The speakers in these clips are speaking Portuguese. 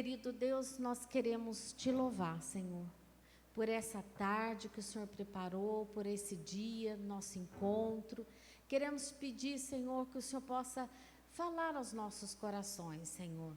Querido Deus, nós queremos te louvar, Senhor, por essa tarde que o Senhor preparou, por esse dia, nosso encontro. Queremos pedir, Senhor, que o Senhor possa falar aos nossos corações, Senhor.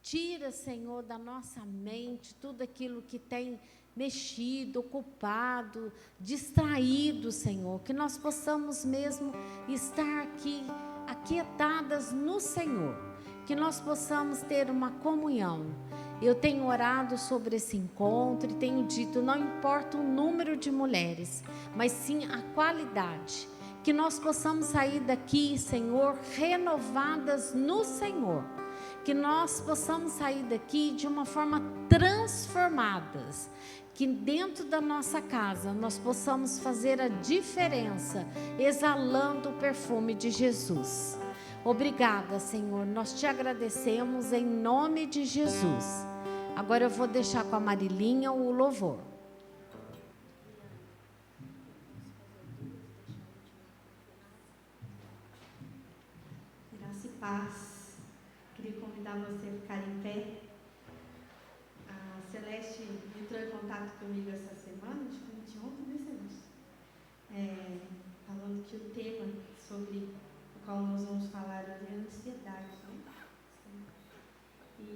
Tira, Senhor, da nossa mente tudo aquilo que tem mexido, ocupado, distraído, Senhor. Que nós possamos mesmo estar aqui, aquietadas no Senhor. Que nós possamos ter uma comunhão. Eu tenho orado sobre esse encontro e tenho dito, não importa o número de mulheres, mas sim a qualidade. Que nós possamos sair daqui, Senhor, renovadas no Senhor. Que nós possamos sair daqui de uma forma transformadas. Que dentro da nossa casa nós possamos fazer a diferença, exalando o perfume de Jesus. Obrigada, Senhor, nós te agradecemos em nome de Jesus. Agora eu vou deixar com a Marilinha o louvor. Graça e paz. Queria convidar você a ficar em pé. A Celeste entrou em contato comigo essa semana, acho que de ontem, né, Celeste? Falando que o tema sobre o qual nós vamos falar hoje é ansiedade, né?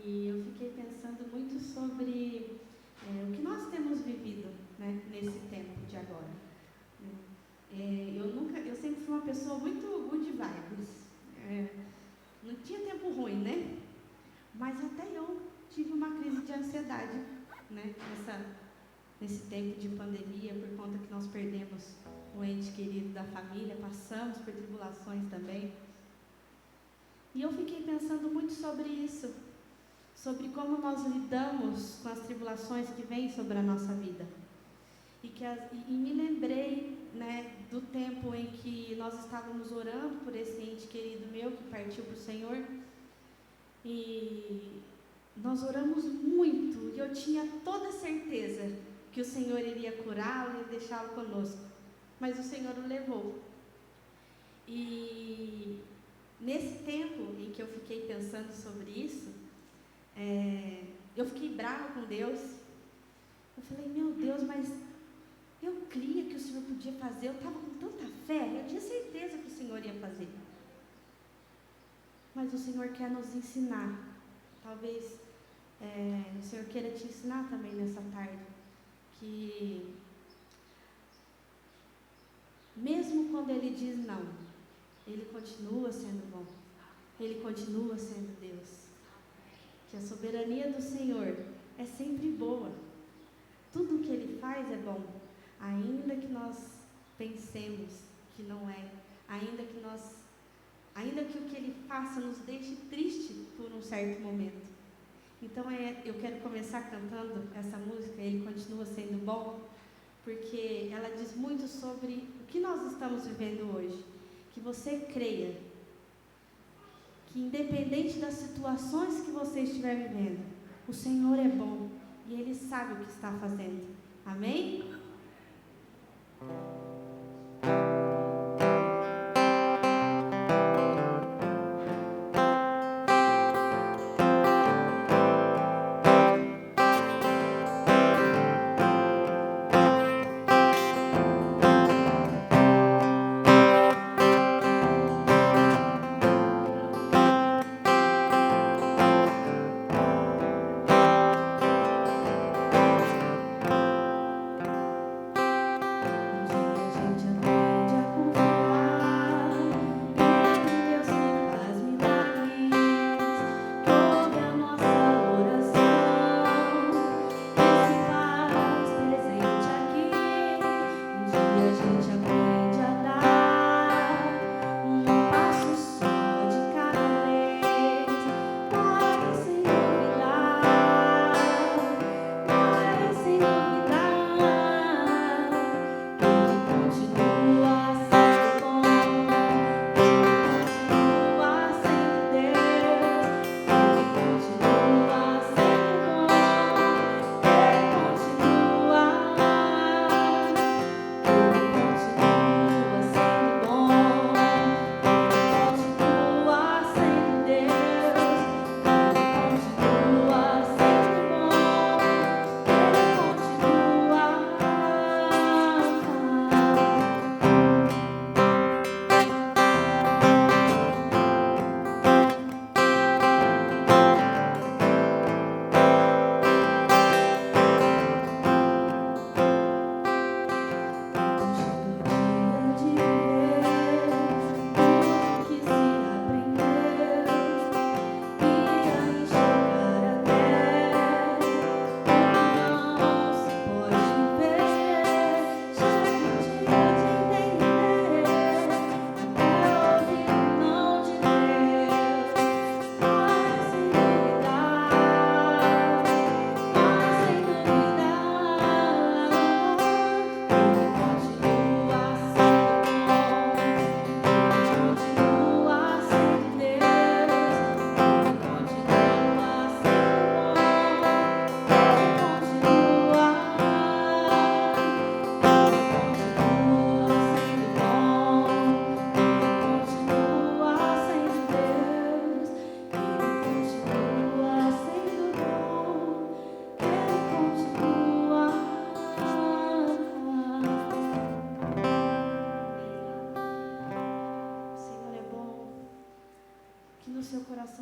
E eu fiquei pensando muito sobre o que nós temos vivido, né, nesse tempo de agora. Eu sempre fui uma pessoa muito good vibes. Não tinha tempo ruim, né? Mas até eu tive uma crise de ansiedade, né? Nesse tempo de pandemia, por conta que nós perdemos um ente querido da família, passamos por tribulações também. E eu fiquei pensando muito sobre isso, sobre como nós lidamos com as tribulações que vêm sobre a nossa vida. E me lembrei, né, do tempo em que nós estávamos orando por esse ente querido meu que partiu para o Senhor. E nós oramos muito, e eu tinha toda a certeza que o Senhor iria curá-lo e deixá-lo conosco. Mas o Senhor o levou. E nesse tempo em que eu fiquei pensando sobre isso, eu fiquei brava com Deus. Eu falei, meu Deus, mas eu cria que o Senhor podia fazer, eu estava com tanta fé, eu tinha certeza que o Senhor ia fazer. Mas o Senhor quer nos ensinar. Talvez o Senhor queira te ensinar também nessa tarde, que mesmo quando Ele diz não, Ele continua sendo bom, Ele continua sendo Deus. Que a soberania do Senhor é sempre boa. Tudo o que Ele faz é bom, ainda que nós pensemos que não é, ainda que o que Ele faça nos deixe triste por um certo momento. Então eu quero começar cantando essa música, Ele Continua Sendo Bom, porque ela diz muito sobre o que nós estamos vivendo hoje. Que você creia que independente das situações que você estiver vivendo, o Senhor é bom e Ele sabe o que está fazendo. Amém? Um dia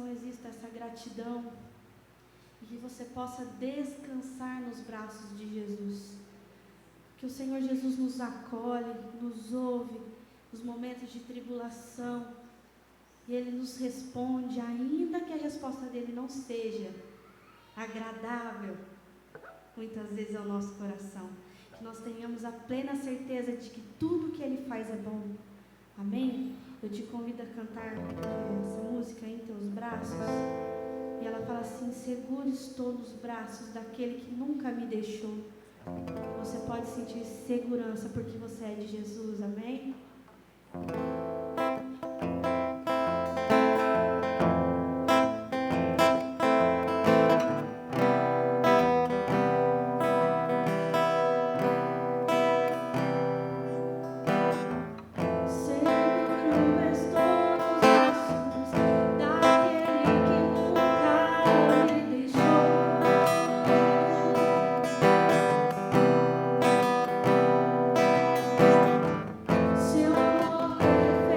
coração exista essa gratidão e que você possa descansar nos braços de Jesus. Que o Senhor Jesus nos acolhe, nos ouve nos momentos de tribulação e Ele nos responde, ainda que a resposta dele não seja agradável, muitas vezes ao nosso coração. Que nós tenhamos a plena certeza de que tudo que Ele faz é bom. Amém? Eu te convido a cantar essa música em teus braços. E ela fala assim: seguro estou nos braços daquele que nunca me deixou. Você pode sentir segurança porque você é de Jesus. Amém? Se eu morrer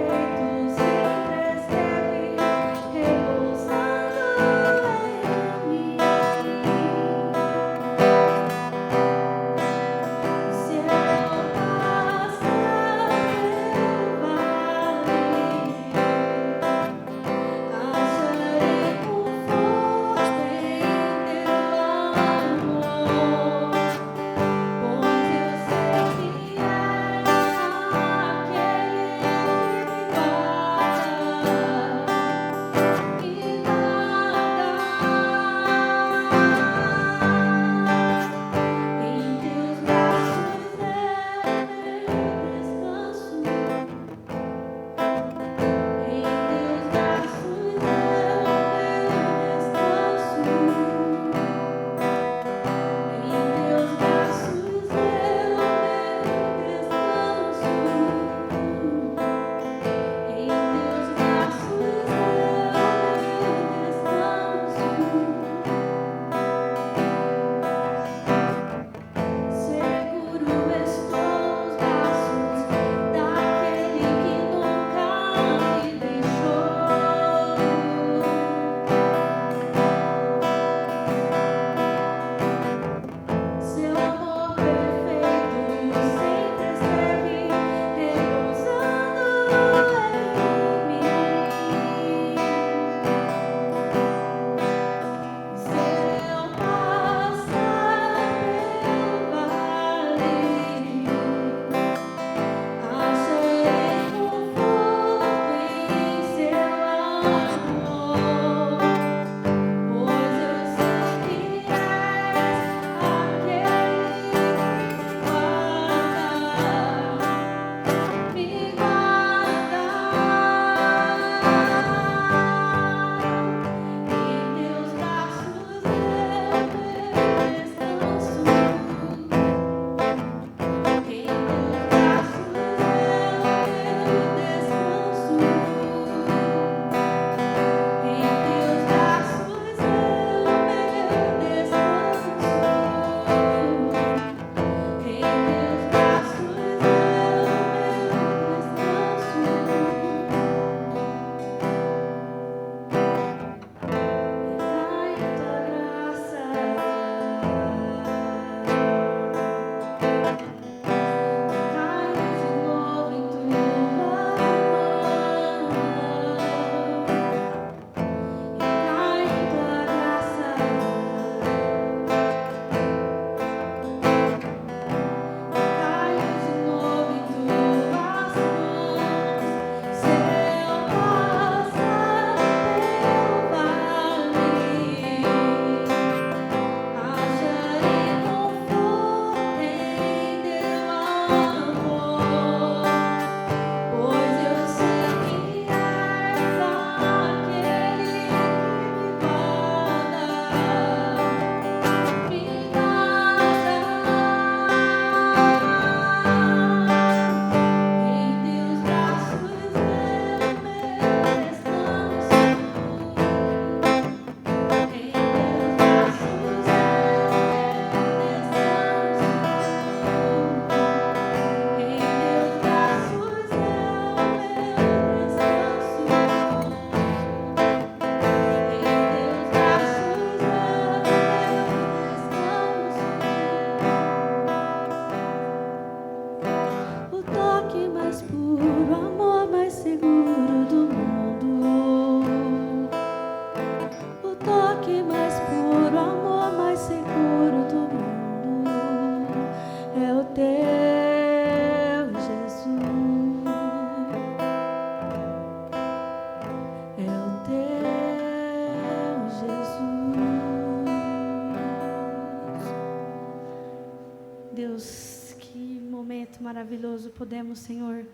Deus, que momento maravilhoso podemos, Senhor,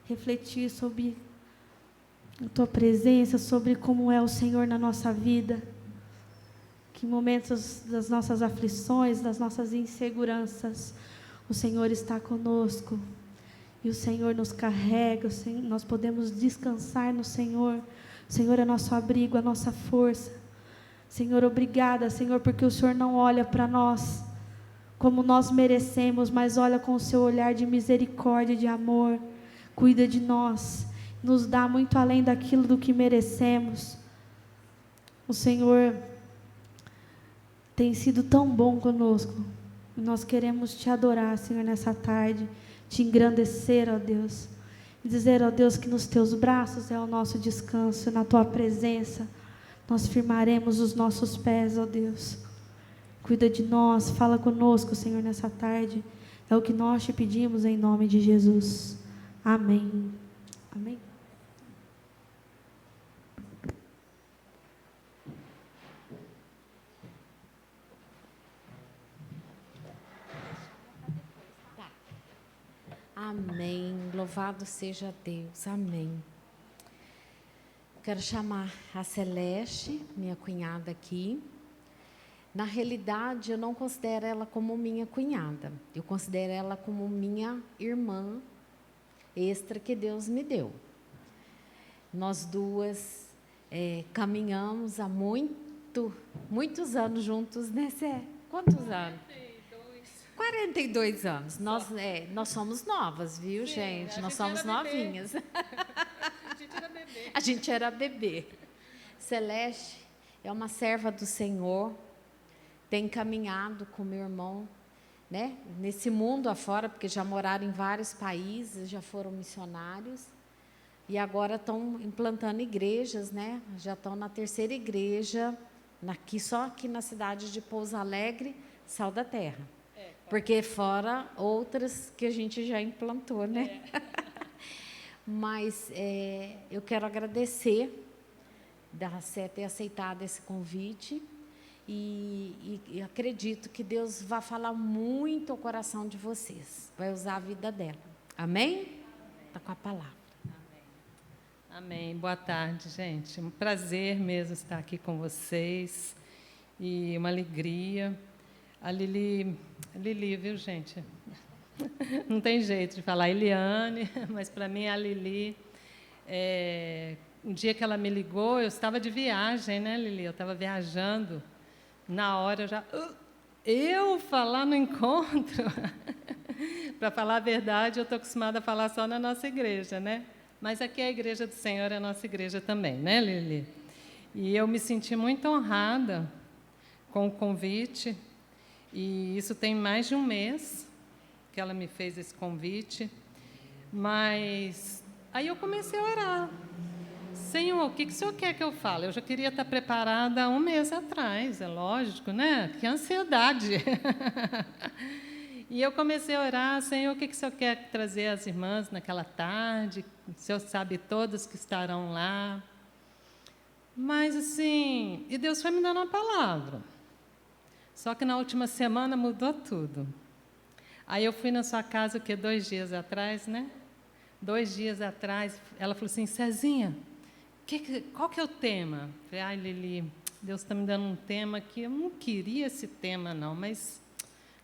refletir sobre a Tua presença, sobre como é o Senhor na nossa vida. Que em momentos das nossas aflições, das nossas inseguranças, o Senhor está conosco. E o Senhor nos carrega, nós podemos descansar no Senhor. O Senhor é nosso abrigo, a nossa força. Senhor, obrigada, Senhor, porque o Senhor não olha para nós como nós merecemos, mas olha com o seu olhar de misericórdia, de amor. Cuida de nós, nos dá muito além daquilo do que merecemos. O Senhor tem sido tão bom conosco. Nós queremos te adorar, Senhor, nessa tarde, te engrandecer, ó Deus, e dizer, ó Deus, que nos teus braços é o nosso descanso, na tua presença nós firmaremos os nossos pés, ó Deus. Cuida de nós, fala conosco, Senhor, nessa tarde. É o que nós te pedimos em nome de Jesus. Amém. Amém. Amém. Louvado seja Deus. Amém. Quero chamar a Celeste, minha cunhada aqui. Na realidade, eu não considero ela como minha cunhada. Eu considero ela como minha irmã extra que Deus me deu. Nós duas caminhamos há muitos anos juntos, né, Cé? Quantos anos? 42 anos. Nós somos novas, viu, sim, gente? Nós somos novinhas. A gente era bebê. Celeste é uma serva do Senhor, tem caminhado com meu irmão, né, nesse mundo afora, porque já moraram em vários países, já foram missionários, e agora estão implantando igrejas, né? Já estão na 3ª igreja, só aqui na cidade de Pouso Alegre, Sal da Terra. Porque fora outras que a gente já implantou, né? Mas eu quero agradecer da Sé ter aceitado esse convite e acredito que Deus vai falar muito ao coração de vocês, vai usar a vida dela. Amém? Está com a palavra. Amém. Boa tarde, gente. Um prazer mesmo estar aqui com vocês e uma alegria. A Lili, viu, gente? Não tem jeito de falar Eliane, mas para mim a Lili, um dia que ela me ligou, eu estava de viagem, né, Lili? Eu estava viajando, na hora eu falar no encontro, para falar a verdade, eu estou acostumada a falar só na nossa igreja, né? Mas aqui a igreja do Senhor é a nossa igreja também, né, Lili? E eu me senti muito honrada com o convite, e isso tem mais de um mês que ela me fez esse convite, mas aí eu comecei a orar. Senhor, o que o Senhor quer que eu fale? Eu já queria estar preparada há um mês atrás, é lógico, né? Que ansiedade! E eu comecei a orar, Senhor, o que o Senhor quer trazer às irmãs naquela tarde? O Senhor sabe todas que estarão lá. Mas, assim, e Deus foi me dando uma palavra. Só que na última semana mudou tudo. Aí eu fui na sua casa, 2 dias atrás, né? 2 dias atrás, ela falou assim, Cezinha, qual que é o tema? Eu falei, ai, Lili, Deus está me dando um tema que eu não queria esse tema, não, mas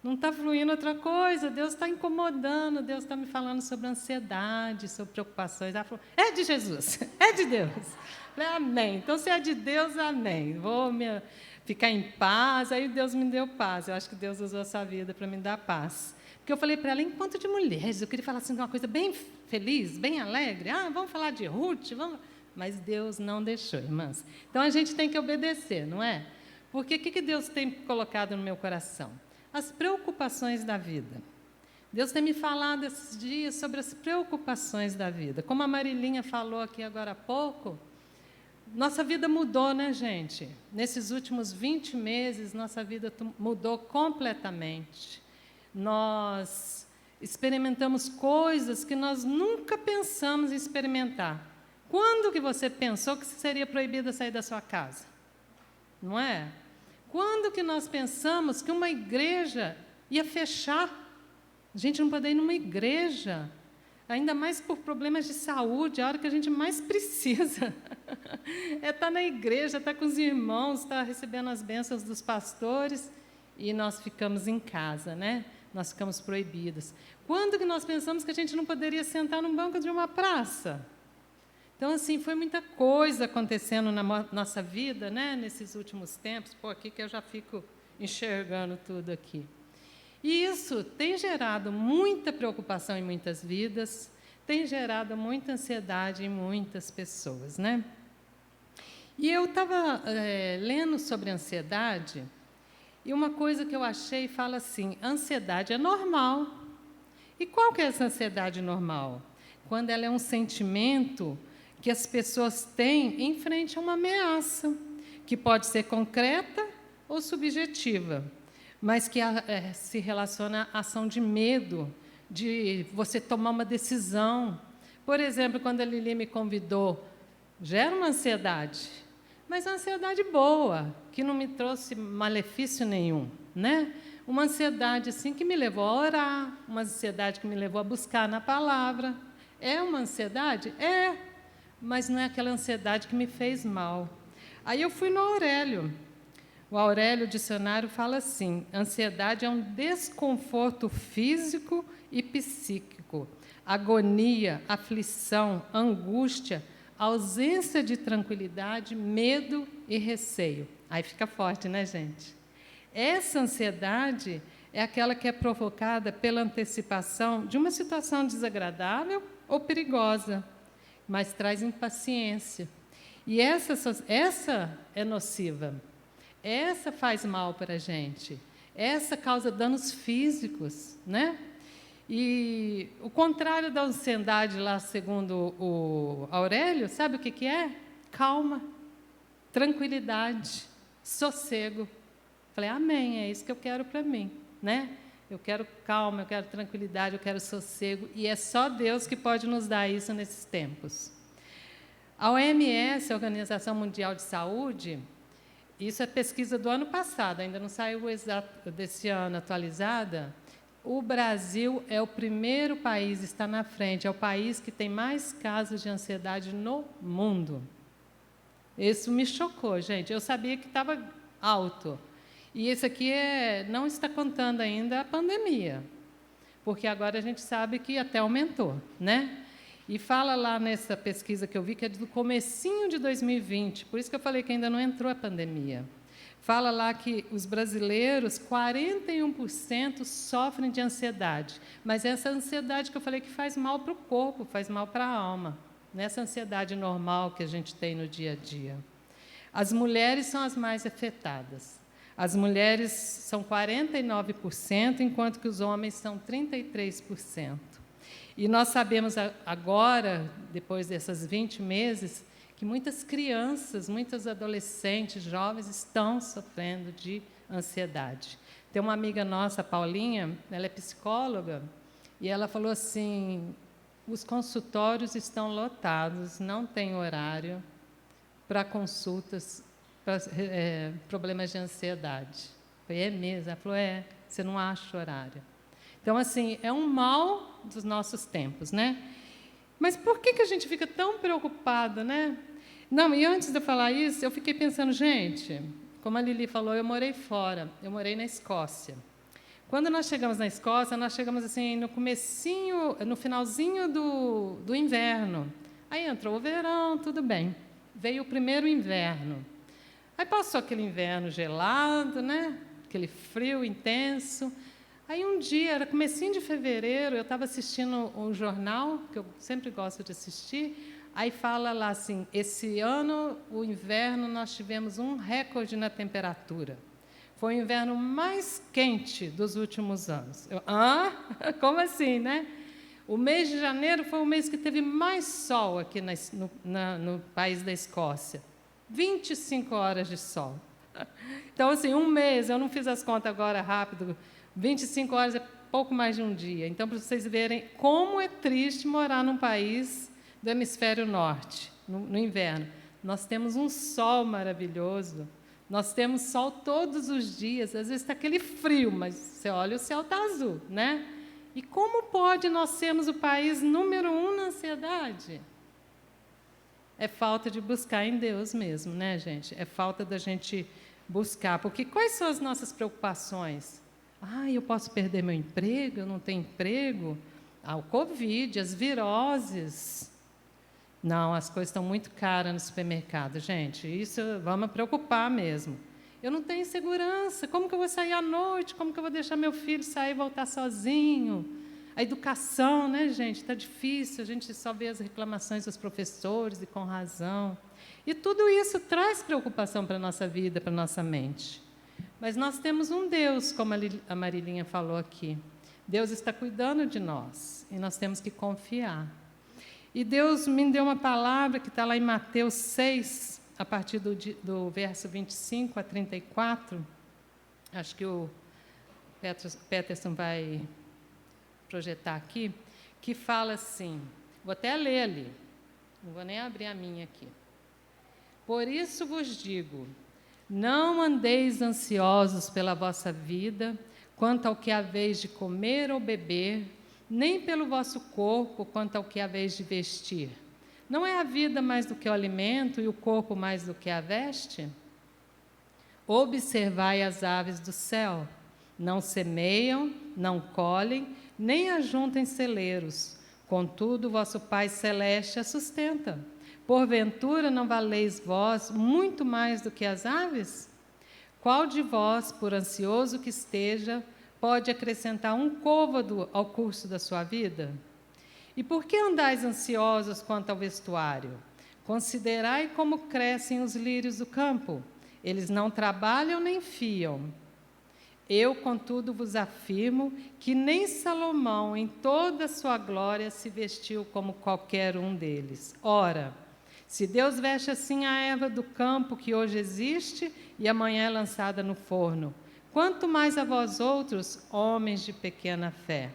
não está fluindo outra coisa, Deus está incomodando, Deus está me falando sobre ansiedade, sobre preocupações. Ela falou, é de Jesus, é de Deus. Eu falei, amém. Então, se é de Deus, amém. Vou ficar em paz. Aí Deus me deu paz. Eu acho que Deus usou a sua vida para me dar paz. Porque eu falei para ela, enquanto de mulheres, eu queria falar assim, de uma coisa bem feliz, bem alegre. Vamos falar de Ruth, vamos... Mas Deus não deixou, irmãs. Então, a gente tem que obedecer, não é? Porque o que Deus tem colocado no meu coração? As preocupações da vida. Deus tem me falado esses dias sobre as preocupações da vida. Como a Marilinha falou aqui agora há pouco, nossa vida mudou, né, gente? Nesses últimos 20 meses, nossa vida mudou completamente. Nós experimentamos coisas que nós nunca pensamos em experimentar. Quando que você pensou que seria proibido sair da sua casa? Não é? Quando que nós pensamos que uma igreja ia fechar A gente não poder ir numa igreja, ainda mais por problemas de saúde, a hora que a gente mais precisa é estar na igreja, estar com os irmãos, estar recebendo as bênçãos dos pastores, e nós ficamos em casa, né? Nós ficamos proibidas. Quando que nós pensamos que a gente não poderia sentar num banco de uma praça? Então, assim, foi muita coisa acontecendo na nossa vida, né? Nesses últimos tempos. Pô, aqui que eu já fico enxergando tudo aqui. E isso tem gerado muita preocupação em muitas vidas, tem gerado muita ansiedade em muitas pessoas, né? E eu estava lendo sobre ansiedade, e uma coisa que eu achei fala assim: ansiedade é normal. E qual que é essa ansiedade normal? Quando ela é um sentimento que as pessoas têm em frente a uma ameaça, que pode ser concreta ou subjetiva, mas que se relaciona à ação de medo, de você tomar uma decisão. Por exemplo, quando a Lili me convidou, gera uma ansiedade, mas uma ansiedade boa, que não me trouxe malefício nenhum, né? Uma ansiedade assim que me levou a orar, uma ansiedade que me levou a buscar na palavra. É uma ansiedade? É, mas não é aquela ansiedade que me fez mal. Aí eu fui no Aurélio. O Aurélio, o dicionário, fala assim: ansiedade é um desconforto físico e psíquico, agonia, aflição, angústia, ausência de tranquilidade, medo e receio. Aí fica forte, né, gente? Essa ansiedade é aquela que é provocada pela antecipação de uma situação desagradável ou perigosa, mas traz impaciência. E essa é nociva. Essa faz mal para a gente. Essa causa danos físicos, né? E o contrário da ansiedade, lá segundo o Aurélio, sabe o que é? Calma, tranquilidade, sossego. Falei, amém, é isso que eu quero para mim, né? Eu quero calma, eu quero tranquilidade, eu quero sossego, e é só Deus que pode nos dar isso nesses tempos. A OMS, a Organização Mundial de Saúde, isso é pesquisa do ano passado, ainda não saiu exato desse ano atualizada. O Brasil é o primeiro país, está na frente, é o país que tem mais casos de ansiedade no mundo. Isso me chocou, gente. Eu sabia que estava alto. E isso aqui não está contando ainda a pandemia, porque agora a gente sabe que até aumentou, né? E fala lá nessa pesquisa que eu vi, que é do comecinho de 2020, por isso que eu falei que ainda não entrou a pandemia. Fala lá que os brasileiros, 41% sofrem de ansiedade, mas essa ansiedade que eu falei que faz mal para o corpo, faz mal para a alma, nessa ansiedade normal que a gente tem no dia a dia. As mulheres são as mais afetadas. As mulheres são 49%, enquanto que os homens são 33%. E nós sabemos agora, depois desses 20 meses, que muitas crianças, muitos adolescentes, jovens estão sofrendo de ansiedade. Tem uma amiga nossa, a Paulinha, ela é psicóloga, e ela falou assim: os consultórios estão lotados, não tem horário para consultas para problemas de ansiedade. Eu falei, é mesmo? Ela falou, você não acha horário. Então, assim, é um mal dos nossos tempos, né? Mas por que a gente fica tão preocupada, né? Não, e antes de eu falar isso, eu fiquei pensando, gente, como a Lili falou, eu morei fora, eu morei na Escócia. Quando nós chegamos na Escócia, nós chegamos assim no comecinho, no finalzinho do inverno. Aí entrou o verão, tudo bem. Veio o primeiro inverno. Aí passou aquele inverno gelado, né? Aquele frio intenso. Aí um dia, era comecinho de fevereiro, eu estava assistindo um jornal, que eu sempre gosto de assistir, aí fala lá assim, esse ano, o inverno, nós tivemos um recorde na temperatura. Foi o inverno mais quente dos últimos anos. Como assim, né? O mês de janeiro foi o mês que teve mais sol aqui no país da Escócia. 25 horas de sol. Então, assim, um mês, eu não fiz as contas agora rápido, 25 horas é pouco mais de um dia. Então, para vocês verem como é triste morar num país do hemisfério norte, no inverno. Nós temos um sol maravilhoso, nós temos sol todos os dias, às vezes está aquele frio, mas você olha, o céu está azul, né? E como pode nós sermos o país número 1 na ansiedade? É falta de buscar em Deus mesmo, né, gente? É falta da gente buscar. Porque quais são as nossas preocupações? Eu posso perder meu emprego, eu não tenho emprego. O Covid, as viroses. Não, as coisas estão muito caras no supermercado, gente. Isso vamos preocupar mesmo. Eu não tenho segurança. Como que eu vou sair à noite? Como que eu vou deixar meu filho sair e voltar sozinho? A educação, né, gente? Está difícil. A gente só vê as reclamações dos professores, e com razão. E tudo isso traz preocupação para a nossa vida, para a nossa mente. Mas nós temos um Deus, como a Marilinha falou aqui. Deus está cuidando de nós e nós temos que confiar. E Deus me deu uma palavra que está lá em Mateus 6, a partir do verso 25 a 34. Acho que o Peterson vai projetar aqui, que fala assim, vou até ler ali, não vou nem abrir a minha aqui. Por isso vos digo, não andeis ansiosos pela vossa vida, quanto ao que haveis de comer ou beber, nem pelo vosso corpo, quanto ao que haveis de vestir. Não é a vida mais do que o alimento e o corpo mais do que a veste? Observai as aves do céu, não semeiam, não colhem, nem ajuntem celeiros, contudo vosso Pai Celeste a sustenta. Porventura não valeis vós muito mais do que as aves? Qual de vós, por ansioso que esteja, pode acrescentar um côvado ao curso da sua vida? E por que andais ansiosos quanto ao vestuário? Considerai como crescem os lírios do campo. Eles não trabalham nem fiam. Eu, contudo, vos afirmo que nem Salomão, em toda a sua glória, se vestiu como qualquer um deles. Ora, se Deus veste assim a erva do campo que hoje existe e amanhã é lançada no forno, quanto mais a vós outros, homens de pequena fé.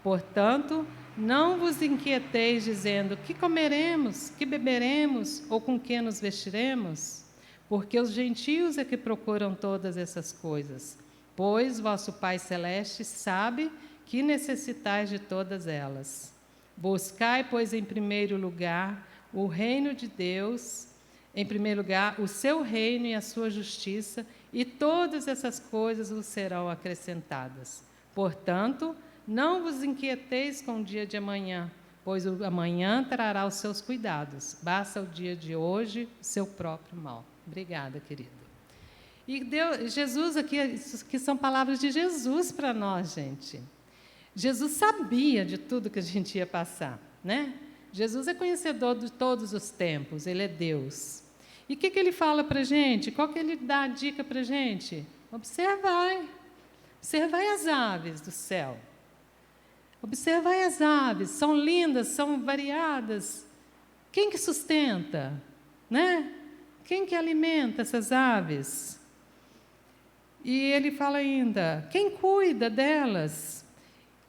Portanto, não vos inquieteis dizendo, que comeremos, que beberemos, ou com que nos vestiremos? Porque os gentios é que procuram todas essas coisas. Pois vosso Pai Celeste sabe que necessitais de todas elas. Buscai, pois, em primeiro lugar, o reino de Deus, em primeiro lugar, o seu reino e a sua justiça, e todas essas coisas vos serão acrescentadas. Portanto, não vos inquieteis com o dia de amanhã, pois o amanhã trará os seus cuidados. Basta o dia de hoje o seu próprio mal. Obrigada, querido. E Jesus aqui, isso que são palavras de Jesus para nós, gente. Jesus sabia de tudo que a gente ia passar, né? Jesus é conhecedor de todos os tempos, Ele é Deus. E o que Ele fala para a gente? Qual que Ele dá a dica para a gente? Observai as aves do céu. Observai as aves, são lindas, são variadas. Quem que sustenta, né? Quem que alimenta essas aves? E ele fala ainda, quem cuida delas?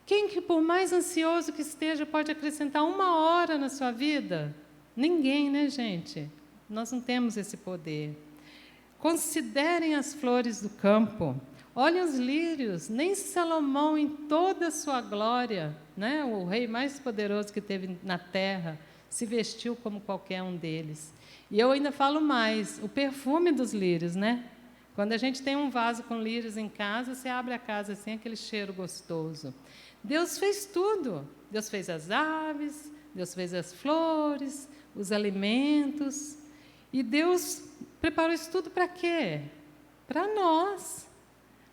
Quem que, por mais ansioso que esteja, pode acrescentar 1 hora na sua vida? Ninguém, né, gente? Nós não temos esse poder. Considerem as flores do campo, olhem os lírios, nem Salomão, em toda a sua glória, né, o rei mais poderoso que teve na terra, se vestiu como qualquer um deles. E eu ainda falo mais, o perfume dos lírios, né? Quando a gente tem um vaso com lírios em casa, você abre a casa assim, aquele cheiro gostoso. Deus fez tudo. Deus fez as aves, Deus fez as flores, os alimentos. E Deus preparou isso tudo para quê? Para nós.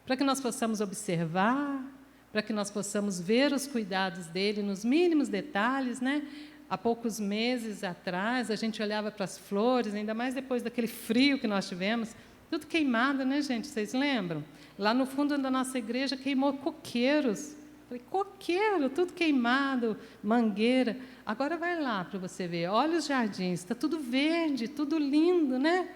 Para que nós possamos observar, para que nós possamos ver os cuidados dele nos mínimos detalhes, né? Há poucos meses atrás, a gente olhava para as flores, ainda mais depois daquele frio que nós tivemos, tudo queimado, né, gente? Vocês lembram? Lá no fundo da nossa igreja queimou coqueiros. Falei, coqueiro, tudo queimado, mangueira. Agora vai lá para você ver. Olha os jardins, está tudo verde, tudo lindo, né?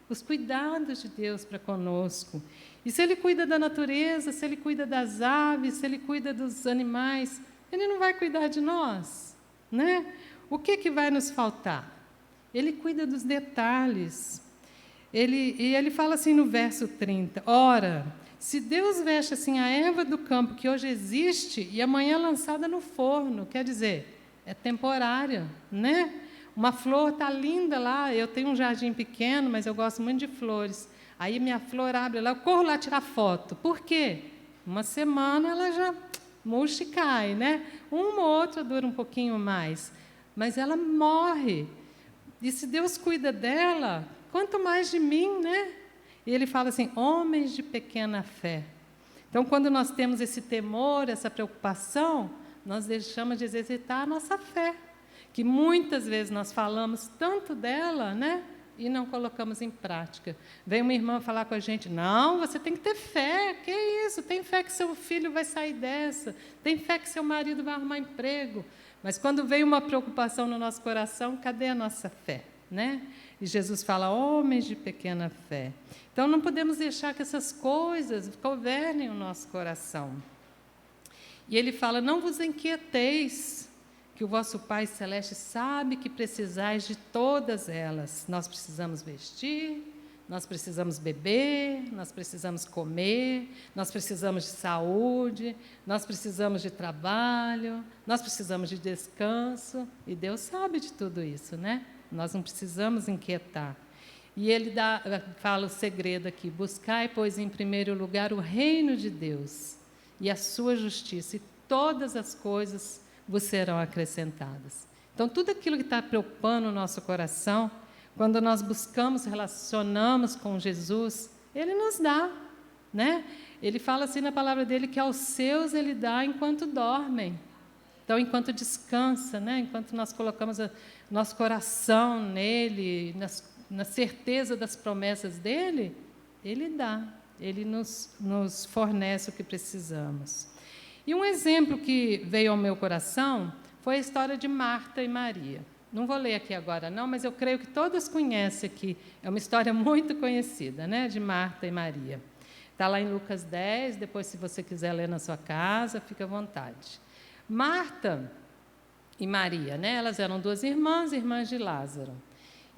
Os cuidados de Deus para conosco. E se Ele cuida da natureza, se Ele cuida das aves, se Ele cuida dos animais, Ele não vai cuidar de nós, né? O que vai nos faltar? Ele cuida dos detalhes. Ele fala assim no verso 30, ora, se Deus veste assim a erva do campo, que hoje existe, e amanhã é lançada no forno, quer dizer, é temporária, né? Uma flor está linda lá, eu tenho um jardim pequeno, mas eu gosto muito de flores. Aí minha flor abre lá, eu corro lá tirar foto. Por quê? Uma semana ela já murcha e cai, né? Uma ou outra dura um pouquinho mais, mas ela morre. E se Deus cuida dela, quanto mais de mim, né? E ele fala assim, homens de pequena fé. Então, quando nós temos esse temor, essa preocupação, nós deixamos de exercitar a nossa fé, que muitas vezes nós falamos tanto dela, né? E não colocamos em prática. Vem uma irmã falar com a gente, não, você tem que ter fé, que isso? Tem fé que seu filho vai sair dessa, tem fé que seu marido vai arrumar emprego. Mas quando vem uma preocupação no nosso coração, cadê a nossa fé, né? E Jesus fala, homens de pequena fé. Então, não podemos deixar que essas coisas governem o nosso coração. E ele fala, não vos inquieteis, que o vosso Pai Celeste sabe que precisais de todas elas. Nós precisamos vestir, nós precisamos beber, nós precisamos comer, nós precisamos de saúde, nós precisamos de trabalho, nós precisamos de descanso, e Deus sabe de tudo isso, né? Nós não precisamos inquietar. E ele fala o segredo aqui, buscai, pois, em primeiro lugar, o reino de Deus e a sua justiça, e todas as coisas vos serão acrescentadas. Então, tudo aquilo que está preocupando o nosso coração, quando nós buscamos, relacionamos com Jesus, Ele nos dá, né? Ele fala assim na palavra dele, que aos seus Ele dá enquanto dormem. Então, enquanto descansa, né? Enquanto nós colocamos nosso coração nele, na certeza das promessas dele, Ele dá, Ele nos fornece o que precisamos. E um exemplo que veio ao meu coração foi a história de Marta e Maria. Não vou ler aqui agora, não, mas eu creio que todas conhecem aqui. É uma história muito conhecida, né, de Marta e Maria. Está lá em Lucas 10, depois, se você quiser ler na sua casa, fica à vontade. Marta e Maria, né, elas eram duas irmãs de Lázaro.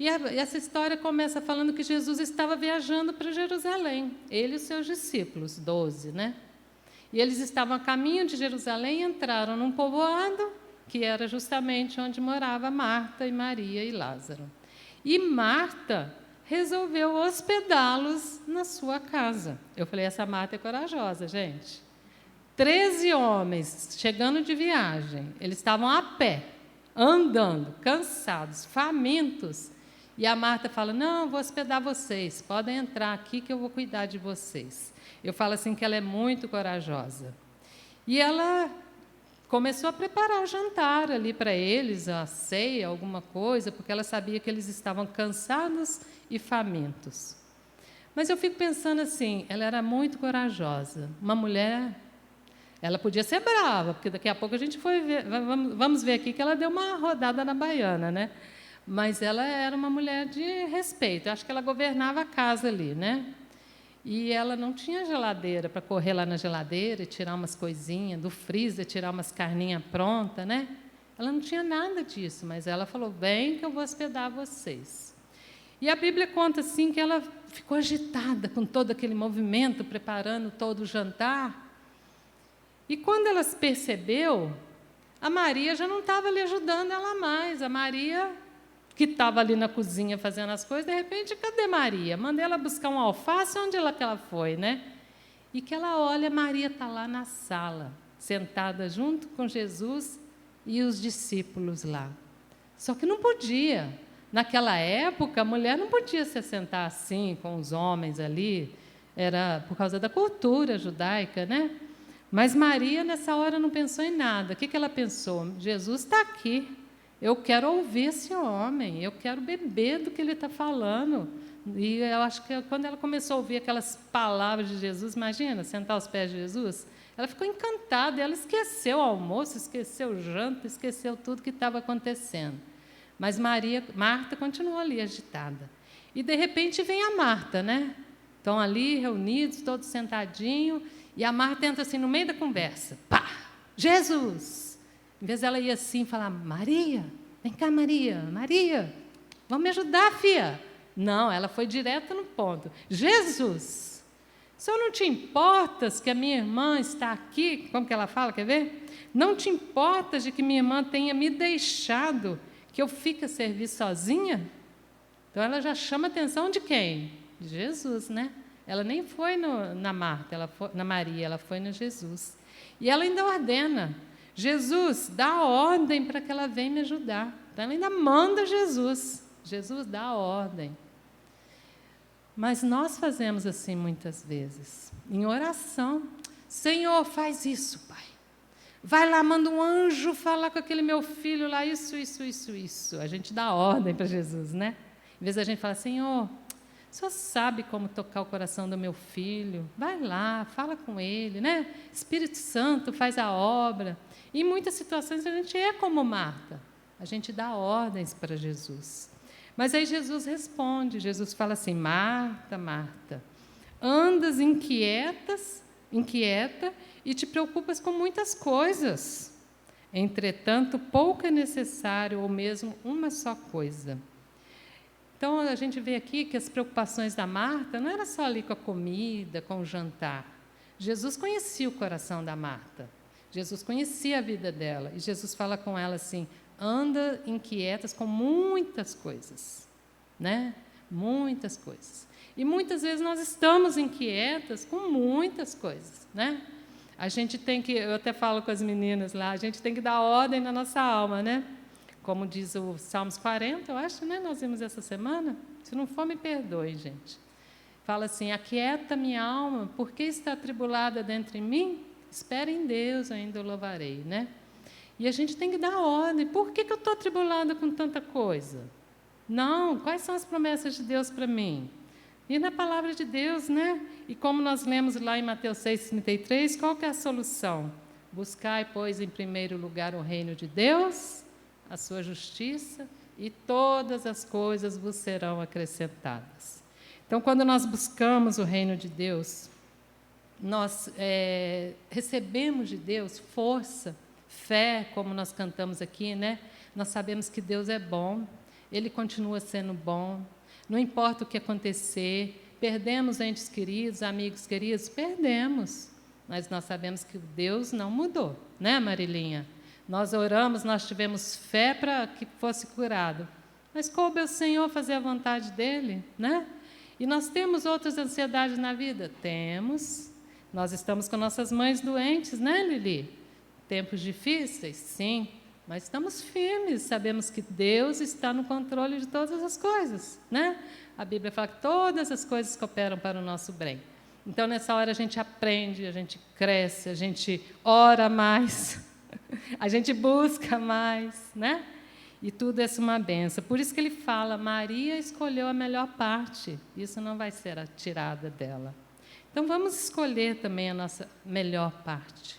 E essa história começa falando que Jesus estava viajando para Jerusalém, ele e os seus discípulos, 12, né? E eles estavam a caminho de Jerusalém e entraram num povoado, que era justamente onde morava Marta e Maria e Lázaro. E Marta resolveu hospedá-los na sua casa. Eu falei, essa Marta é corajosa, gente. 13 homens chegando de viagem, eles estavam a pé, andando, cansados, famintos. E a Marta fala, não, vou hospedar vocês, podem entrar aqui que eu vou cuidar de vocês. Eu falo assim que ela é muito corajosa. E ela começou a preparar o jantar ali para eles, a ceia, alguma coisa, porque ela sabia que eles estavam cansados e famintos. Mas eu fico pensando assim, ela era muito corajosa. Uma mulher, ela podia ser brava, porque daqui a pouco a gente vamos ver aqui que ela deu uma rodada na baiana, né? Mas ela era uma mulher de respeito. Eu acho que ela governava a casa ali, né? E ela não tinha geladeira para correr lá na geladeira e tirar umas coisinhas do freezer, tirar umas carninhas prontas, né? Ela não tinha nada disso, mas ela falou, vem que eu vou hospedar vocês. E a Bíblia conta assim que ela ficou agitada com todo aquele movimento, preparando todo o jantar. E quando ela se percebeu, a Maria já não estava ali ajudando ela mais. A Maria, que estava ali na cozinha fazendo as coisas, de repente, cadê Maria? Mandei ela buscar um alface, onde que ela foi, né? E que ela olha, Maria está lá na sala, sentada junto com Jesus e os discípulos lá. Só que não podia. Naquela época, a mulher não podia se sentar assim, com os homens ali, era por causa da cultura judaica, né? Mas Maria, nessa hora, não pensou em nada. O que ela pensou? Jesus está aqui. Eu quero ouvir esse homem, eu quero beber do que ele está falando. E eu acho que quando ela começou a ouvir aquelas palavras de Jesus, imagina, sentar aos pés de Jesus, ela ficou encantada, ela esqueceu o almoço, esqueceu o janta, esqueceu tudo que estava acontecendo. Mas Marta continuou ali agitada. E, de repente, vem a Marta, né? Estão ali reunidos, todos sentadinhos, e a Marta entra assim no meio da conversa. Pá! Jesus! Em vez dela ir assim, falar, Maria, vem cá, Maria, vamos me ajudar, filha. Não, ela foi direto no ponto. Jesus, Só não te importas que a minha irmã está aqui? Como que ela fala, quer ver? Não te importas de que minha irmã tenha me deixado, que eu fique a servir sozinha? Então, ela já chama a atenção de quem? De Jesus, né? Ela nem foi na Marta, na Maria, ela foi no Jesus. E ela ainda ordena, Jesus, dá ordem para que ela venha me ajudar. Então, ela ainda manda Jesus. Jesus dá a ordem. Mas nós fazemos assim muitas vezes, em oração. Senhor, faz isso, Pai. Vai lá, manda um anjo falar com aquele meu filho lá, isso. A gente dá ordem para Jesus, né? Às vezes a gente fala, Senhor, o Senhor sabe como tocar o coração do meu filho. Vai lá, fala com ele, né? Espírito Santo faz a obra. E em muitas situações a gente é como Marta. A gente dá ordens para Jesus. Mas aí Jesus responde, Jesus fala assim, Marta, Marta, andas inquieta e te preocupas com muitas coisas. Entretanto, pouco é necessário, ou mesmo uma só coisa. Então, a gente vê aqui que as preocupações da Marta não era só ali com a comida, com o jantar. Jesus conhecia o coração da Marta. Jesus conhecia a vida dela. E Jesus fala com ela assim, anda inquietas com muitas coisas, né? Muitas coisas. E muitas vezes nós estamos inquietas com muitas coisas, né? A gente tem que, eu até falo com as meninas lá, a gente tem que dar ordem na nossa alma, né? Como diz o Salmos 40, eu acho, né? Nós vimos essa semana. Se não for, me perdoe, gente. Fala assim, aquieta minha alma, por que está atribulada dentro de mim? Espera em Deus, ainda o louvarei, né? E a gente tem que dar ordem. Por que eu estou atribulada com tanta coisa? Não, quais são as promessas de Deus para mim? E na palavra de Deus, né? E como nós lemos lá em Mateus 6,33, qual que é a solução? Buscai, pois, em primeiro lugar o reino de Deus, a sua justiça, e todas as coisas vos serão acrescentadas. Então, quando nós buscamos o reino de Deus, nós recebemos de Deus força, fé, como nós cantamos aqui, né? Nós sabemos que Deus é bom, Ele continua sendo bom, não importa o que acontecer, perdemos entes queridos, amigos queridos, perdemos, mas nós sabemos que Deus não mudou, né, Marilinha? Nós oramos, nós tivemos fé para que fosse curado, mas coube ao Senhor fazer a vontade dEle, né? E nós temos outras ansiedades na vida? Temos. Nós estamos com nossas mães doentes, né, Lili? Tempos difíceis? Sim, mas estamos firmes, sabemos que Deus está no controle de todas as coisas, né? A Bíblia fala que todas as coisas cooperam para o nosso bem. Então, nessa hora, a gente aprende, a gente cresce, a gente ora mais, a gente busca mais, né? E tudo é uma benção. Por isso que ele fala, Maria escolheu a melhor parte, isso não vai ser tirada dela. Então, vamos escolher também a nossa melhor parte.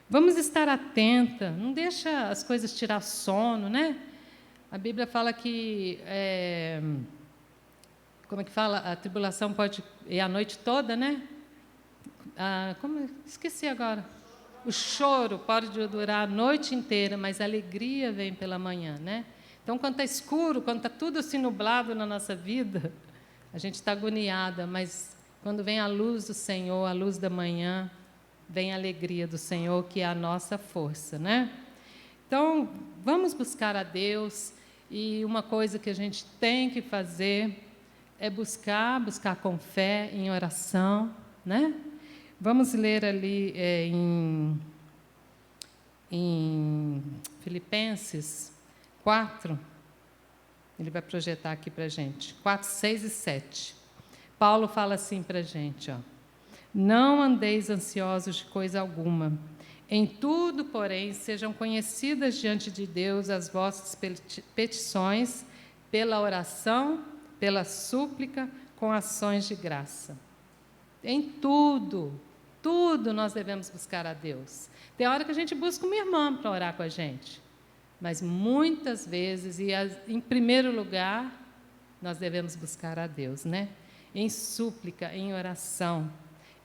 Vamos estar atenta, não deixa as coisas tirar sono, né? A Bíblia fala que, como é que fala? A tribulação pode ir a noite toda, né? Esqueci agora. O choro pode durar a noite inteira, mas a alegria vem pela manhã, né? Então, quando está escuro, quando está tudo assim nublado na nossa vida, a gente está agoniada, mas quando vem a luz do Senhor, a luz da manhã, vem a alegria do Senhor, que é a nossa força, né? Então, vamos buscar a Deus, e uma coisa que a gente tem que fazer é buscar com fé, em oração, né? Vamos ler ali em Filipenses 4, ele vai projetar aqui para a gente, 4, 6 e 7. Paulo fala assim para a gente, ó, não andeis ansiosos de coisa alguma, em tudo, porém, sejam conhecidas diante de Deus as vossas petições, pela oração, pela súplica, com ações de graça. Em tudo nós devemos buscar a Deus. Tem hora que a gente busca uma irmã para orar com a gente, mas muitas vezes, em primeiro lugar, nós devemos buscar a Deus, né? Em súplica, em oração,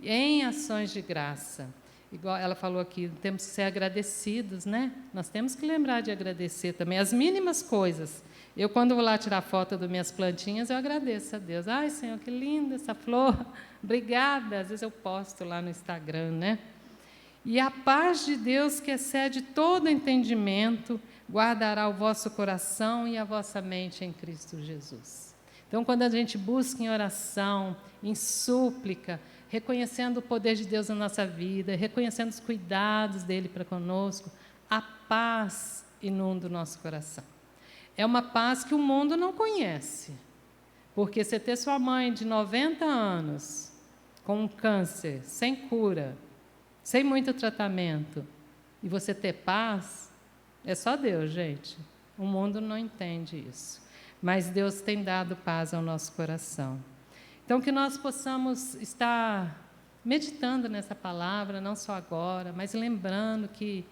em ações de graça. Igual ela falou aqui, temos que ser agradecidos, né? Nós temos que lembrar de agradecer também as mínimas coisas. Eu, quando vou lá tirar foto das minhas plantinhas, eu agradeço a Deus. Ai, Senhor, que linda essa flor. Obrigada. Às vezes eu posto lá no Instagram, né? E a paz de Deus, que excede todo entendimento, guardará o vosso coração e a vossa mente em Cristo Jesus. Então, quando a gente busca em oração, em súplica, reconhecendo o poder de Deus na nossa vida, reconhecendo os cuidados dele para conosco, a paz inunda o nosso coração. É uma paz que o mundo não conhece. Porque você ter sua mãe de 90 anos, com um câncer, sem cura, sem muito tratamento, e você ter paz, é só Deus, gente. O mundo não entende isso. Mas Deus tem dado paz ao nosso coração. Então, que nós possamos estar meditando nessa palavra, não só agora, mas lembrando que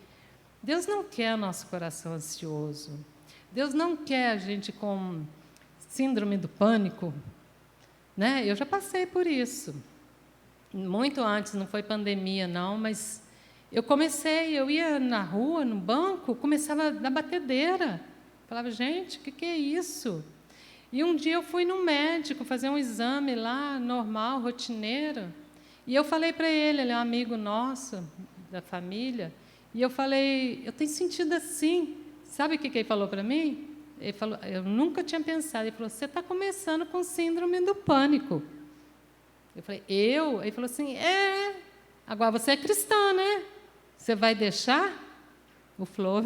Deus não quer nosso coração ansioso. Deus não quer a gente com síndrome do pânico, né? Eu já passei por isso. Muito antes, não foi pandemia, não, mas eu ia na rua, no banco, começava a dar batedeira. Falava, gente, o que é isso? E um dia eu fui no médico fazer um exame lá, normal, rotineiro, e eu falei para ele é um amigo nosso, da família, e eu falei, eu tenho sentido assim. Sabe o que ele falou para mim? Ele falou, eu nunca tinha pensado. Ele falou, você está começando com síndrome do pânico. Eu falei, eu? Ele falou assim, agora você é cristã, né? Você vai deixar? O Flor,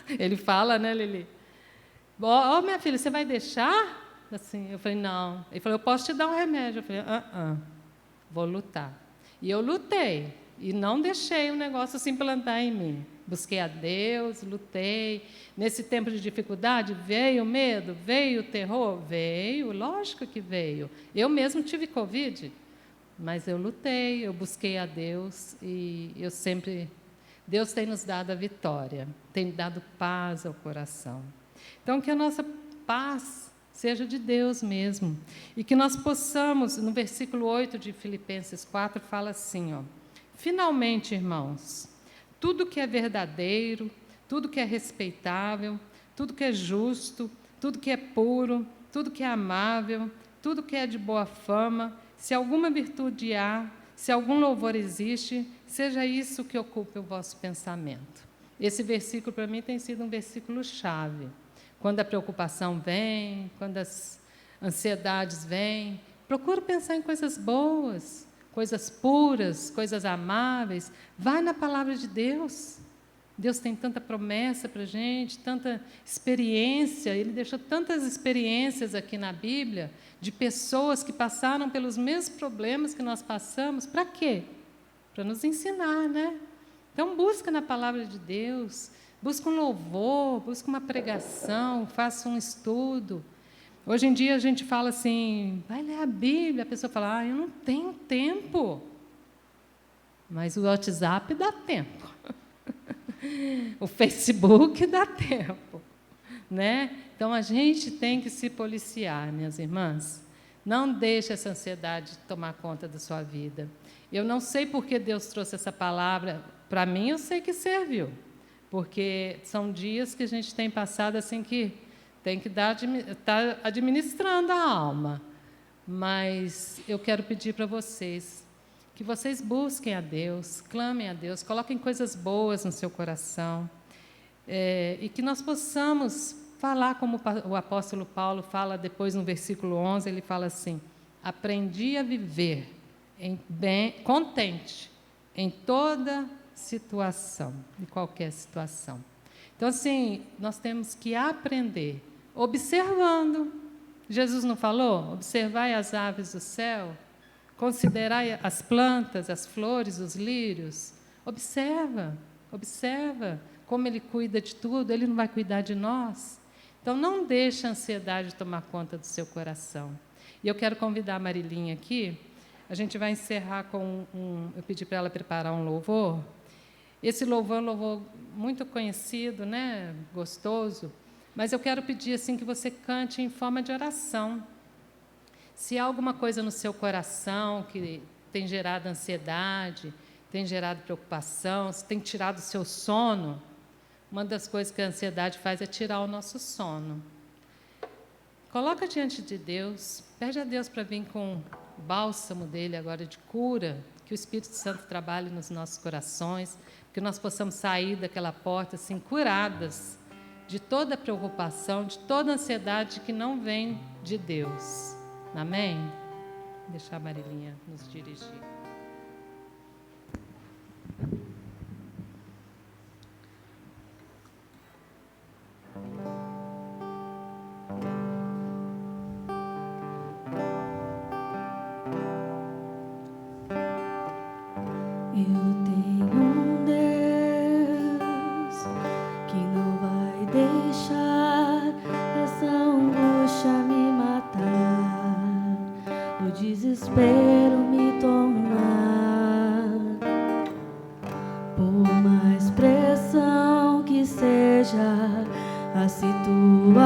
ele fala, né, Lili? Ó, minha filha, você vai deixar? Assim, eu falei, não. Ele falou, eu posso te dar um remédio. Eu falei, vou lutar. E eu lutei, e não deixei o negócio se implantar em mim. Busquei a Deus, lutei. Nesse tempo de dificuldade, veio o medo, veio o terror? Veio, lógico que veio. Eu mesmo tive Covid, mas eu lutei, eu busquei a Deus e Deus tem nos dado a vitória, tem dado paz ao coração. Então, que a nossa paz seja de Deus mesmo e que nós possamos, no versículo 8 de Filipenses 4, fala assim, finalmente, irmãos, tudo que é verdadeiro, tudo que é respeitável, tudo que é justo, tudo que é puro, tudo que é amável, tudo que é de boa fama, se alguma virtude há, se algum louvor existe, seja isso que ocupe o vosso pensamento. Esse versículo, para mim, tem sido um versículo-chave. Quando a preocupação vem, quando as ansiedades vêm, procura pensar em coisas boas, coisas puras, coisas amáveis. Vai na palavra de Deus. Deus tem tanta promessa para a gente, tanta experiência. Ele deixou tantas experiências aqui na Bíblia de pessoas que passaram pelos mesmos problemas que nós passamos. Para quê? Para nos ensinar, né? Então, busca na palavra de Deus, busca um louvor, busca uma pregação, faça um estudo. Hoje em dia a gente fala assim, vai ler a Bíblia, a pessoa fala, eu não tenho tempo. Mas o WhatsApp dá tempo. O Facebook dá tempo. Né? Então, a gente tem que se policiar, minhas irmãs. Não deixe essa ansiedade tomar conta da sua vida. Eu não sei por que Deus trouxe essa palavra. Para mim, eu sei que serviu. Porque são dias que a gente tem passado assim que tem que estar administrando a alma. Mas eu quero pedir para vocês que vocês busquem a Deus, clamem a Deus, coloquem coisas boas no seu coração, e que nós possamos falar como o apóstolo Paulo fala depois no versículo 11, ele fala assim, aprendi a viver contente em toda situação, em qualquer situação. Então, assim, nós temos que aprender, observando. Jesus não falou? Observai as aves do céu, considerai as plantas, as flores, os lírios. Observa como Ele cuida de tudo, Ele não vai cuidar de nós? Então, não deixe a ansiedade tomar conta do seu coração. E eu quero convidar a Marilinha aqui, a gente vai encerrar com eu pedi para ela preparar um louvor. Esse louvor é um louvor muito conhecido, né? Gostoso, mas eu quero pedir assim que você cante em forma de oração. Se há alguma coisa no seu coração que tem gerado ansiedade, tem gerado preocupação, se tem tirado o seu sono, uma das coisas que a ansiedade faz é tirar o nosso sono. Coloca diante de Deus, pede a Deus para vir com o bálsamo dele agora de cura, que o Espírito Santo trabalhe nos nossos corações, que nós possamos sair daquela porta assim curadas de toda preocupação, de toda ansiedade que não vem de Deus. Amém? Vou deixar a Marilinha nos dirigir. Eu tenho um Deus que não vai deixar essa angústia me matar, o desespero me tomar. Por mais pressão que seja a situação,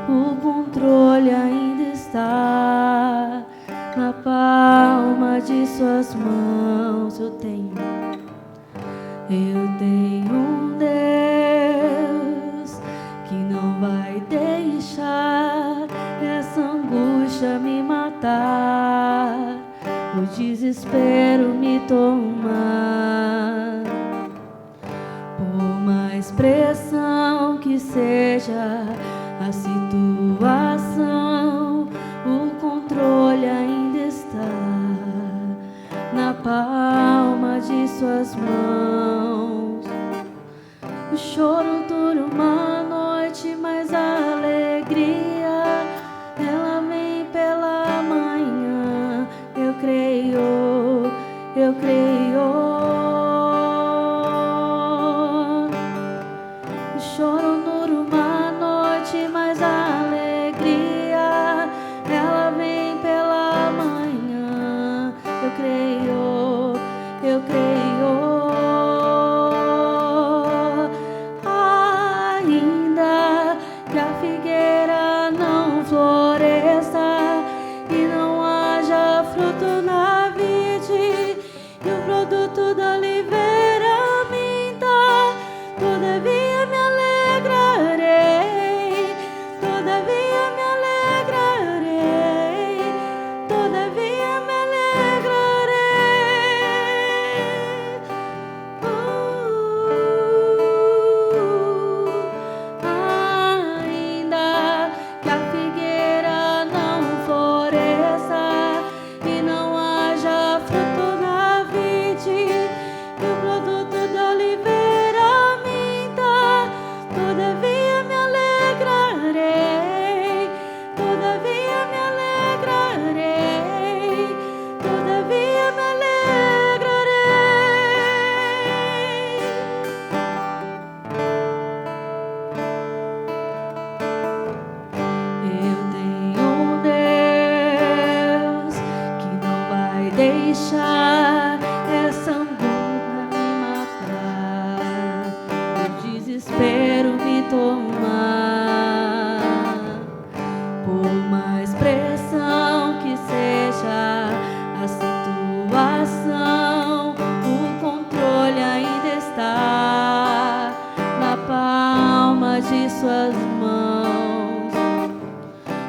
o controle ainda está na palma de suas mãos. Eu tenho um Deus que não vai deixar essa angústia me matar, o desespero me tomar. Por mais pressão que seja a situação, o controle ainda está na palma de suas mãos. O choro dura uma noite, mas a alegria ela vem pela manhã. Eu creio, eu creio. O choro dura uma noite, mas a alegria ela vem pela manhã. Eu creio, eu creio. Ainda que a figueira não floresça e não haja fruto na vide, e o produto da oliveira minta, todavia me alegrarei, todavia me alegrarei, todavia me alegrarei. Ainda que a figueira não floresça e não haja fruto na vide, e o produto da oliveira minta, todavia me alegrarei, todavia me alegrarei, todavia me alegrarei. Eu tenho um Deus que não vai deixar essa angústia me matar, o desespero me tomar. Por mais pressão que seja a situação, o controle ainda está na palma de suas mãos.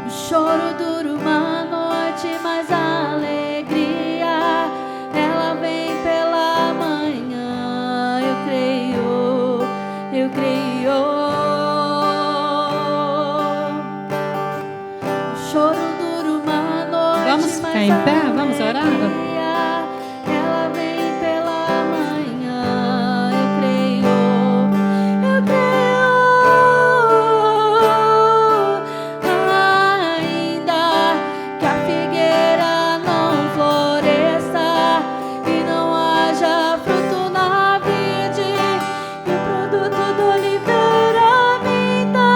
O choro dura uma noite, mas a alegria ela vem pela manhã. Eu creio, eu creio. O choro dura uma noite, Vamos ficar mas em a pé? Vamos orar? alegria ela vem pela manhã. Eu creio, eu creio. Ainda que a figueira não floresça e não haja fruto na vide, e o produto da oliveira minta,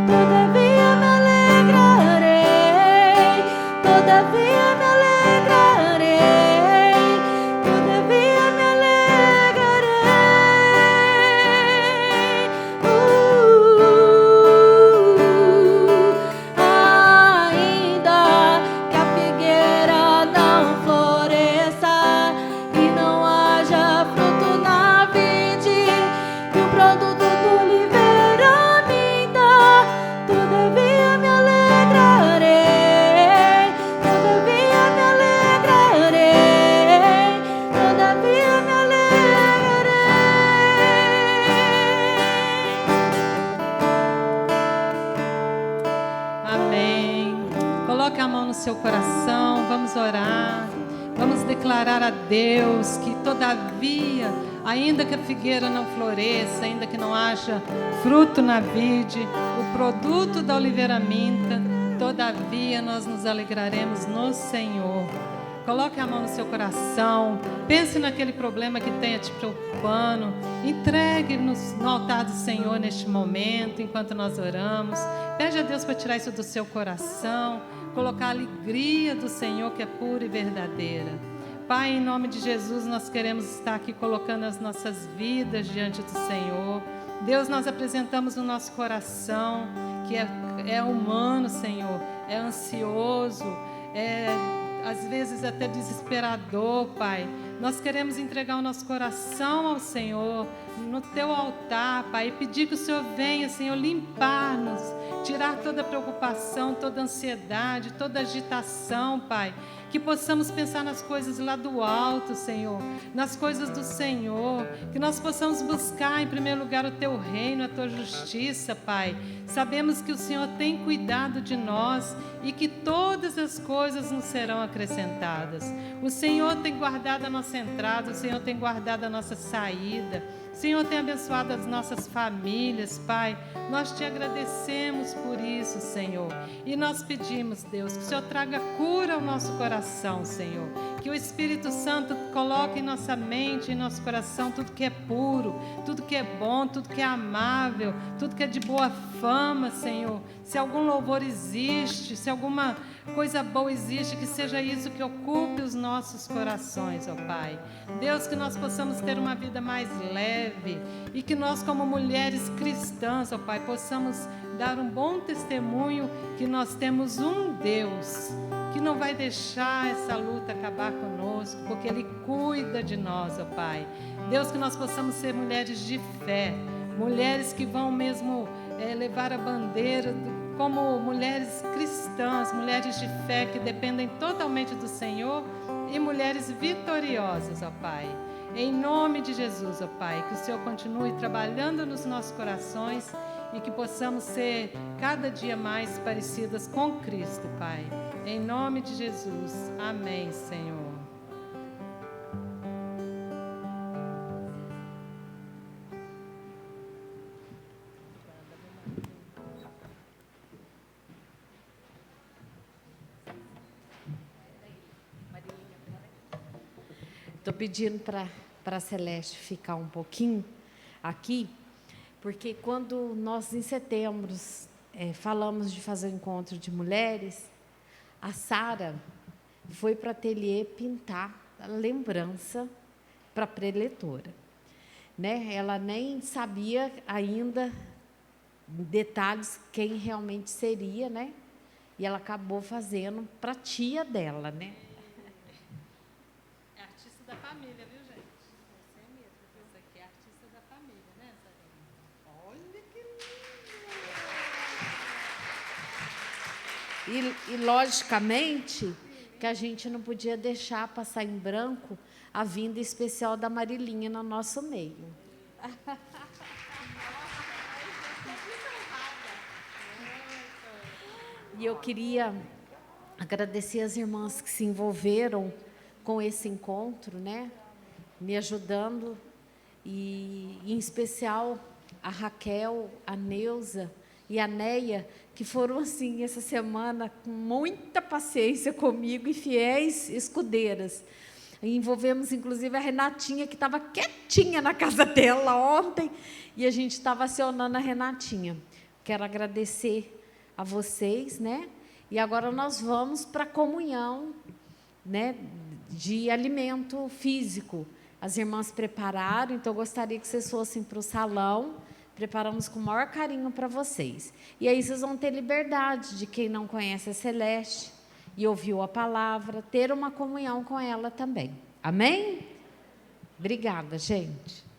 todavia me alegrarei, todavia me alegrarei. seu coração, vamos orar, vamos declarar a Deus que todavia, ainda que a figueira não floresça, ainda que não haja fruto na vide, o produto da oliveira minta, todavia nós nos alegraremos no Senhor. Coloque a mão no seu coração, pense naquele problema que tenha te preocupando, entregue no altar do Senhor neste momento, enquanto nós oramos. Pede a Deus para tirar isso do seu coração, colocar a alegria do Senhor que é pura e verdadeira. Pai, em nome de Jesus, nós queremos estar aqui colocando as nossas vidas diante do Senhor. Deus, nós apresentamos o nosso coração, que é humano, Senhor, é ansioso, às vezes até desesperador, Pai. Nós queremos entregar o nosso coração ao Senhor, no Teu altar, Pai, e pedir que o Senhor venha, Senhor, limpar-nos, tirar toda preocupação, toda ansiedade, toda agitação, Pai. Que possamos pensar nas coisas lá do alto, Senhor, nas coisas do Senhor, que nós possamos buscar em primeiro lugar o Teu reino, a Tua justiça, Pai. Sabemos que o Senhor tem cuidado de nós e que todas as coisas nos serão acrescentadas. O Senhor tem guardado a nossa entrada, o Senhor tem guardado a nossa saída, o Senhor tem abençoado as nossas famílias, Pai. Nós Te agradecemos por isso, Senhor. E nós pedimos, Deus, que o Senhor traga cura ao nosso coração, Senhor. Que o Espírito Santo coloque em nossa mente, em nosso coração, tudo que é puro, tudo que é bom, tudo que é amável, tudo que é de boa fama, Senhor. Se algum louvor existe, se alguma coisa boa existe, que seja isso que ocupe os nossos corações, ó Pai. Deus, que nós possamos ter uma vida mais leve e que nós, como mulheres cristãs, ó Pai, possamos dar um bom testemunho que nós temos um Deus que não vai deixar essa luta acabar conosco, porque Ele cuida de nós, ó Pai. Deus, que nós possamos ser mulheres de fé, mulheres que vão mesmo levar a bandeira como mulheres cristãs, mulheres de fé que dependem totalmente do Senhor e mulheres vitoriosas, ó Pai. Em nome de Jesus, ó Pai, que o Senhor continue trabalhando nos nossos corações e que possamos ser cada dia mais parecidas com Cristo, Pai. Em nome de Jesus. Amém, Senhor. Estou pedindo para a Celeste ficar um pouquinho aqui, porque quando nós, em setembro, falamos de fazer um encontro de mulheres, a Sara foi para o ateliê pintar a lembrança para a preletora. Né? Ela nem sabia ainda detalhes quem realmente seria, né? E ela acabou fazendo para a tia dela, né? É artista da família, viu, gente? Você mesmo, isso aqui é artista da família, né, Sarinha? Olha que lindo! E logicamente, que a gente não podia deixar passar em branco a vinda especial da Marilinha no nosso meio. E eu queria agradecer as irmãs que se envolveram com esse encontro, né? Me ajudando, e em especial a Raquel, a Neuza e a Neia, que foram assim essa semana com muita paciência comigo e fiéis escudeiras. E envolvemos inclusive a Renatinha, que estava quietinha na casa dela ontem, e a gente estava acionando a Renatinha. Quero agradecer a vocês, né? E agora nós vamos para a comunhão, né, de alimento físico. As irmãs prepararam, então eu gostaria que vocês fossem para o salão. Preparamos com o maior carinho para vocês. E aí vocês vão ter liberdade de quem não conhece a Celeste e ouviu a palavra, ter uma comunhão com ela também. Amém? Obrigada, gente.